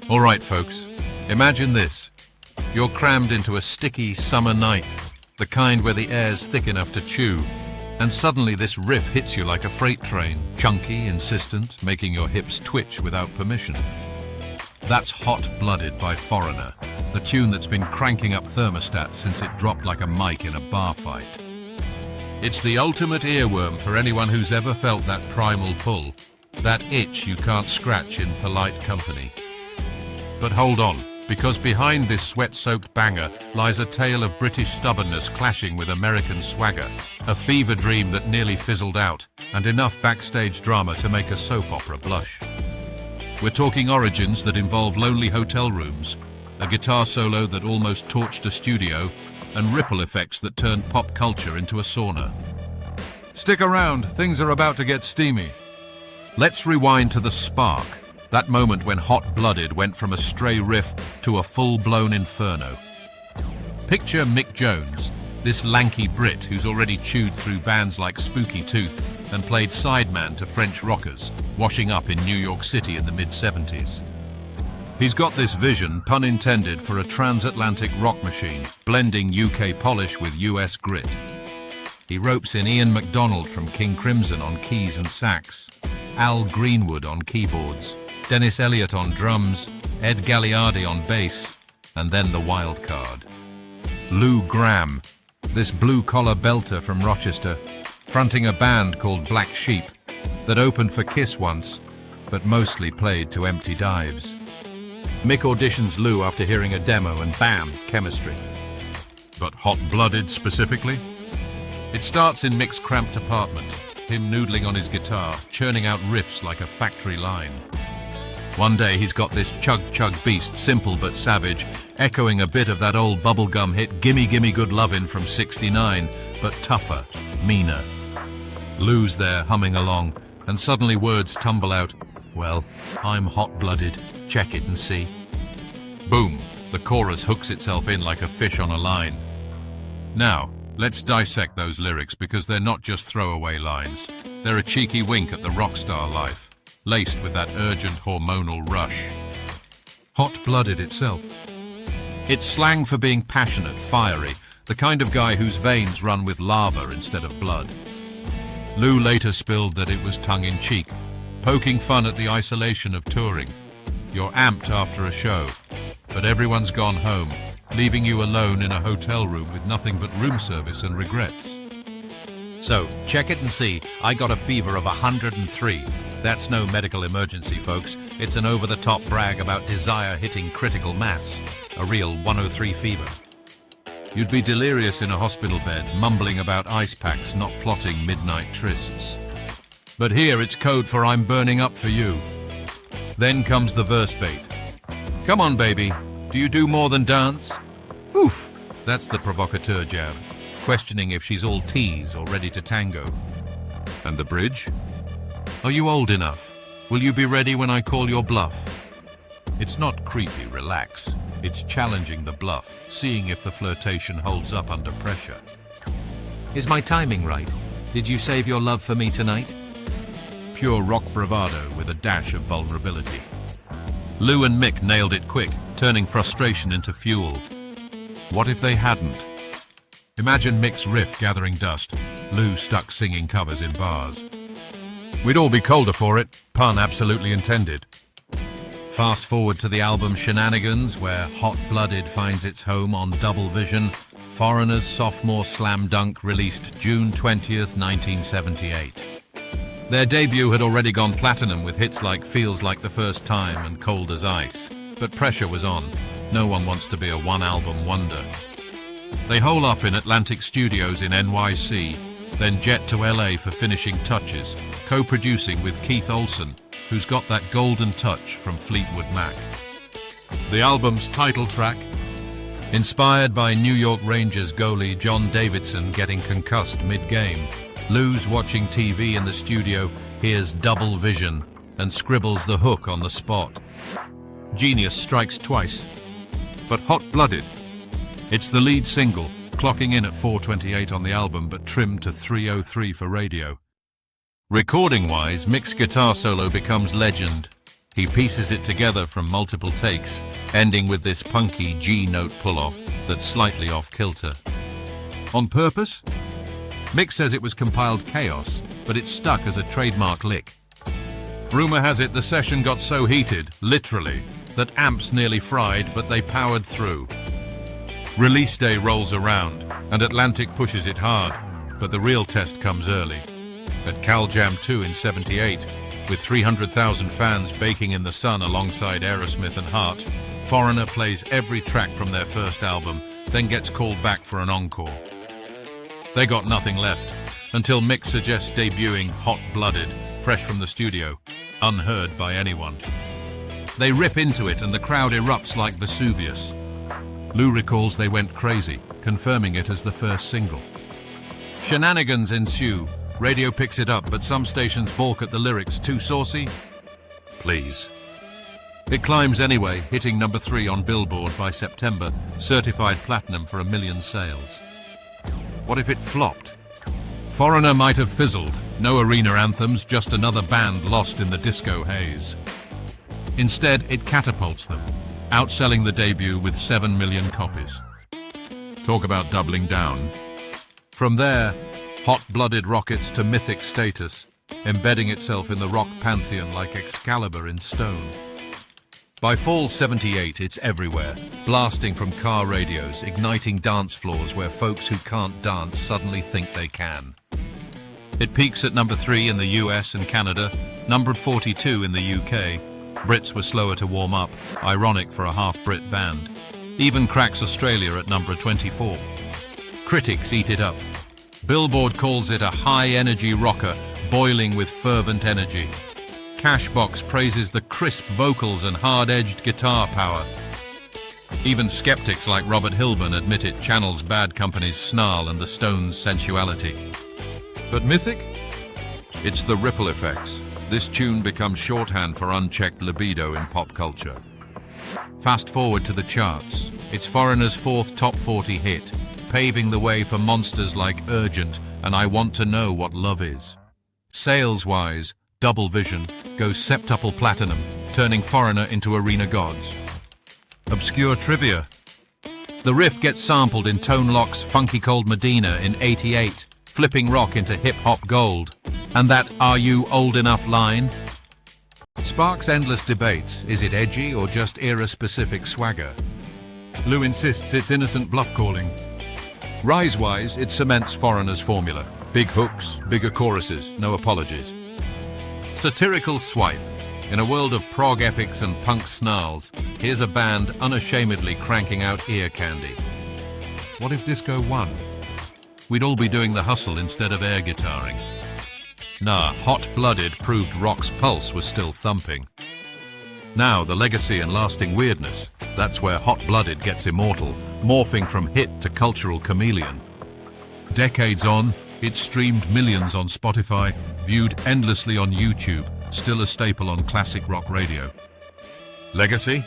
All right, folks, imagine this. You're crammed into a sticky summer night, the kind where the air's thick enough to chew, and suddenly this riff hits you like a freight train, chunky, insistent, making your hips twitch without permission. That's Hot-Blooded by Foreigner, the tune that's been cranking up thermostats since it dropped like a mic in a bar fight. It's the ultimate earworm for anyone who's ever felt that primal pull, that itch you can't scratch in polite company. But hold on, because behind this sweat-soaked banger lies a tale of British stubbornness clashing with American swagger, a fever dream that nearly fizzled out, and enough backstage drama to make a soap opera blush. We're talking origins that involve lonely hotel rooms, a guitar solo that almost torched a studio, and ripple effects that turned pop culture into a sauna. Stick around, things are about to get steamy. Let's rewind to the spark. That moment when Hot-Blooded went from a stray riff to a full-blown Inferno. Picture Mick Jones, this lanky Brit who's already chewed through bands like Spooky Tooth and played sideman to French rockers, washing up in New York City in the mid-70s. He's got this vision, pun intended, for a transatlantic rock machine, blending UK polish with US grit. He ropes in Ian MacDonald from King Crimson on keys and sax, Al Greenwood on keyboards, Dennis Elliott on drums, Ed Gagliardi on bass, and then the wild card. Lou Gramm, this blue-collar belter from Rochester, fronting a band called Black Sheep that opened for Kiss once, but mostly played to empty dives. Mick auditions Lou after hearing a demo and bam, chemistry. But Hot-Blooded specifically? It starts in Mick's cramped apartment, him noodling on his guitar, churning out riffs like a factory line. One day he's got this chug-chug beast, simple but savage, echoing a bit of that old bubblegum hit Gimme Gimme Good Lovin' from '69, but tougher, meaner. Lou's there humming along, and suddenly words tumble out, "Well, I'm hot-blooded, check it and see." Boom, the chorus hooks itself in like a fish on a line. Now, let's dissect those lyrics because they're not just throwaway lines. They're a cheeky wink at the rock star life, laced with that urgent hormonal rush. Hot-blooded itself. It's slang for being passionate, fiery, the kind of guy whose veins run with lava instead of blood. Lou later spilled that it was tongue-in-cheek, poking fun at the isolation of touring. You're amped after a show, but everyone's gone home, leaving you alone in a hotel room with nothing but room service and regrets. So, check it and see, I got a fever of 103. That's no medical emergency, folks. It's an over-the-top brag about desire hitting critical mass. A real 103 fever. You'd be delirious in a hospital bed, mumbling about ice packs, not plotting midnight trysts. But here it's code for I'm burning up for you. Then comes the verse bait. Come on, baby. Do you do more than dance? Oof! That's the provocateur jab, questioning if she's all tease or ready to tango. And the bridge? Are you old enough? Will you be ready when I call your bluff? It's not creepy, relax. It's challenging the bluff, seeing if the flirtation holds up under pressure. Is my timing right? Did you save your love for me tonight? Pure rock bravado with a dash of vulnerability. Lou and Mick nailed it quick, turning frustration into fuel. What if they hadn't? Imagine Mick's riff gathering dust, Lou stuck singing covers in bars. We'd all be colder for it, pun absolutely intended. Fast forward to the album Shenanigans, where Hot-Blooded finds its home on Double Vision, Foreigner's sophomore slam dunk released June 20th, 1978. Their debut had already gone platinum with hits like Feels Like the First Time and Cold as Ice, but pressure was on. No one wants to be a one-album wonder. They hole up in Atlantic Studios in NYC, then jet to LA for finishing touches, co-producing with Keith Olsen, who's got that golden touch from Fleetwood Mac. The album's title track, inspired by New York Rangers goalie John Davidson getting concussed mid-game, Lou's watching TV in the studio, hears Double Vision, and scribbles the hook on the spot. Genius strikes twice. But Hot-Blooded, it's the lead single, clocking in at 4:28 on the album but trimmed to 3:03 for radio. Recording-wise, Mick's guitar solo becomes legend. He pieces it together from multiple takes, ending with this punky G-note pull-off that's slightly off-kilter. On purpose? Mick says it was compiled chaos, but it stuck as a trademark lick. Rumor has it the session got so heated, literally, that amps nearly fried, but they powered through. Release day rolls around, and Atlantic pushes it hard, but the real test comes early. At Cal Jam 2 in '78, with 300,000 fans baking in the sun alongside Aerosmith and Heart, Foreigner plays every track from their first album, then gets called back for an encore. They got nothing left, until Mick suggests debuting Hot-Blooded, fresh from the studio, unheard by anyone. They rip into it and the crowd erupts like Vesuvius. Lou recalls they went crazy, confirming it as the first single. Shenanigans ensue. Radio picks it up, but some stations balk at the lyrics. Too saucy? Please. It climbs anyway, hitting number 3 on Billboard by September, certified platinum for 1 million sales. What if it flopped? Foreigner might have fizzled. No arena anthems, just another band lost in the disco haze. Instead, it catapults them, outselling the debut with 7 million copies. Talk about doubling down. From there, Hot-Blooded rockets to mythic status, embedding itself in the rock pantheon like Excalibur in stone. By fall '78, it's everywhere, blasting from car radios, igniting dance floors where folks who can't dance suddenly think they can. It peaks at number 3 in the US and Canada, number 42 in the UK. Brits were slower to warm up, ironic for a half-Brit band. Even cracks Australia at number 24. Critics eat it up. Billboard calls it a high-energy rocker, boiling with fervent energy. Cashbox praises the crisp vocals and hard-edged guitar power. Even skeptics like Robert Hilburn admit it channels Bad Company's snarl and the Stones' sensuality. But mythic? It's the ripple effects. This tune becomes shorthand for unchecked libido in pop culture. Fast forward to the charts. It's Foreigner's 4th top 40 hit, paving the way for monsters like Urgent and I Want to Know What Love Is. Sales-wise, Double Vision goes septuple platinum, turning Foreigner into arena gods. Obscure trivia. The riff gets sampled in Tone Loc's Funky Cold Medina in '88, flipping rock into hip-hop gold. And that "Are you old enough" line sparks endless debates. Is it edgy or just era-specific swagger? Lou insists it's innocent bluff-calling. Rise-wise, it cements Foreigner's formula. Big hooks, bigger choruses, no apologies. Satirical swipe. In a world of prog epics and punk snarls, here's a band unashamedly cranking out ear candy. What if disco won? We'd all be doing the hustle instead of air guitaring. Nah, Hot-Blooded proved rock's pulse was still thumping. Now, the legacy and lasting weirdness, that's where Hot-Blooded gets immortal, morphing from hit to cultural chameleon. Decades on, it's streamed millions on Spotify, viewed endlessly on YouTube, still a staple on classic rock radio. Legacy?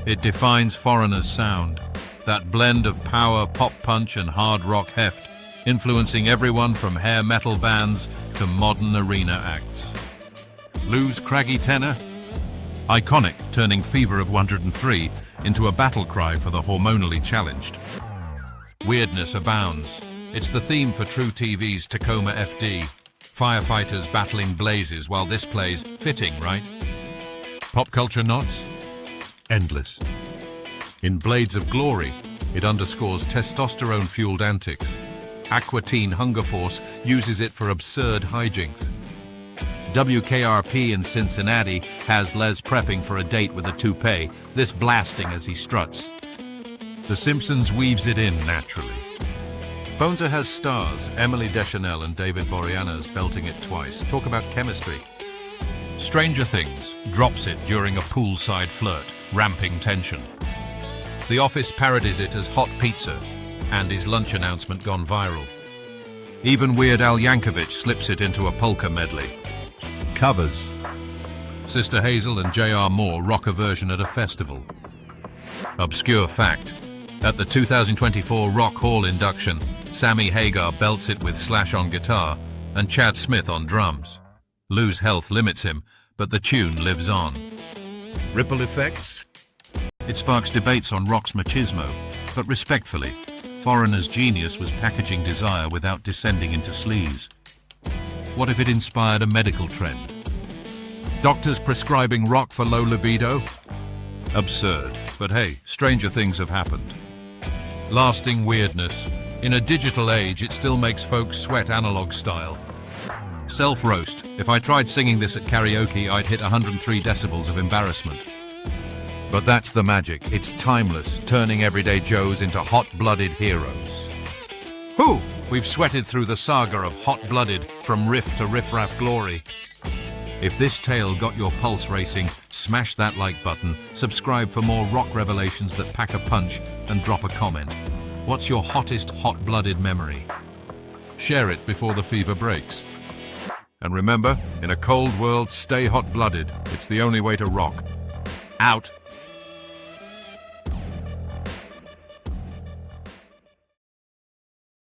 It defines Foreigner's sound, that blend of power, pop punch and hard rock heft, influencing everyone from hair metal bands to modern arena acts. Lou's craggy tenor? Iconic, turning Fever of 103 into a battle cry for the hormonally challenged. Weirdness abounds. It's the theme for True TV's Tacoma FD. Firefighters battling blazes while this plays. Fitting, right? Pop culture nods? Endless. In Blades of Glory, it underscores testosterone-fueled antics. Aqua Teen Hunger Force uses it for absurd hijinks. WKRP in Cincinnati has Les prepping for a date with a toupee, this blasting as he struts. The Simpsons weaves it in naturally. Boneser has stars, Emily Deschanel and David Boreanaz belting it twice. Talk about chemistry. Stranger Things drops it during a poolside flirt, ramping tension. The Office parodies it as hot pizza, and his lunch announcement gone viral. Even Weird Al Yankovic slips it into a polka medley. Covers. Sister Hazel and J.R. Moore rock a version at a festival. Obscure fact. At the 2024 Rock Hall induction, Sammy Hagar belts it with Slash on guitar and Chad Smith on drums. Lou's health limits him, but the tune lives on. Ripple effects? It sparks debates on rock's machismo, but respectfully, Foreigner's genius was packaging desire without descending into sleaze. What if it inspired a medical trend? Doctors prescribing rock for low libido? Absurd, but hey, stranger things have happened. Lasting weirdness. In a digital age, it still makes folks sweat analog style. Self-roast. If I tried singing this at karaoke, I'd hit 103 decibels of embarrassment. But that's the magic. It's timeless, turning everyday Joes into hot-blooded heroes. Whew! We've sweated through the saga of hot-blooded from riff to riff-raff glory. If this tale got your pulse racing, smash that like button, subscribe for more rock revelations that pack a punch, and drop a comment. What's your hottest hot-blooded memory? Share it before the fever breaks. And remember, in a cold world, stay hot-blooded. It's the only way to rock. Out.